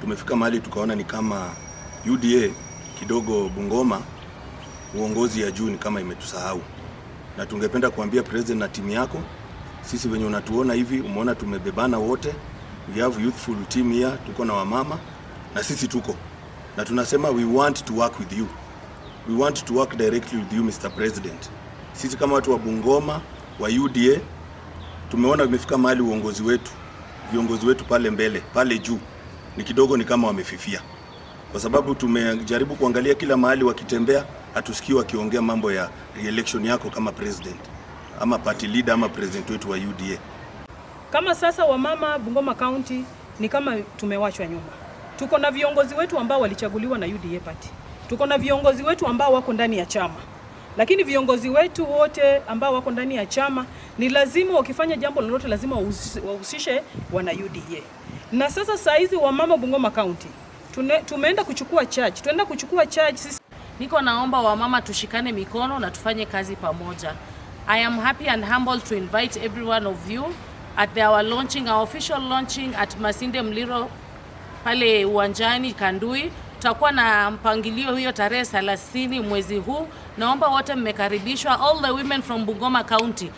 tumefika mahali tukaona ni kama UDA kidogo Bungoma uongozi ya juu ni kama imetusahau, na tungependa kuambia president na timu yako, sisi wenye unatuona hivi, umeona tumebebana wote, we have youthful team here, tuko na wamama na sisi tuko na tunasema we want to work with you, we want to work directly with you Mr. President. Sisi kama watu wa Bungoma wa UDA tumeona imefika mahali uongozi wetu, viongozi wetu pale mbele pale juu ni kidogo ni kama wamefifia, kwa sababu tumejaribu kuangalia kila mahali wakitembea, hatusikii wakiongea mambo ya re-election yako kama president ama party leader ama president wetu wa UDA. Kama sasa wamama Bungoma County ni kama tumewachwa nyuma. Tuko na viongozi wetu ambao walichaguliwa na UDA party. Tuko na viongozi wetu ambao wako ndani ya chama. Lakini viongozi wetu wote ambao wako ndani ya chama ni lazima wakifanya jambo lolote lazima wahusishe wana UDA. Na sasa saa hizi wamama Bungoma County tumeenda kuchukua charge. Tunaenda kuchukua charge sisi. Niko naomba wamama tushikane mikono na tufanye kazi pamoja. I am happy and humbled to invite every one of you at our official launching at Masinde Muliro pale uwanjani Kandui. Tutakuwa na mpangilio hiyo tarehe 30 mwezi huu. Naomba wote mmekaribishwa, all the women from Bungoma County.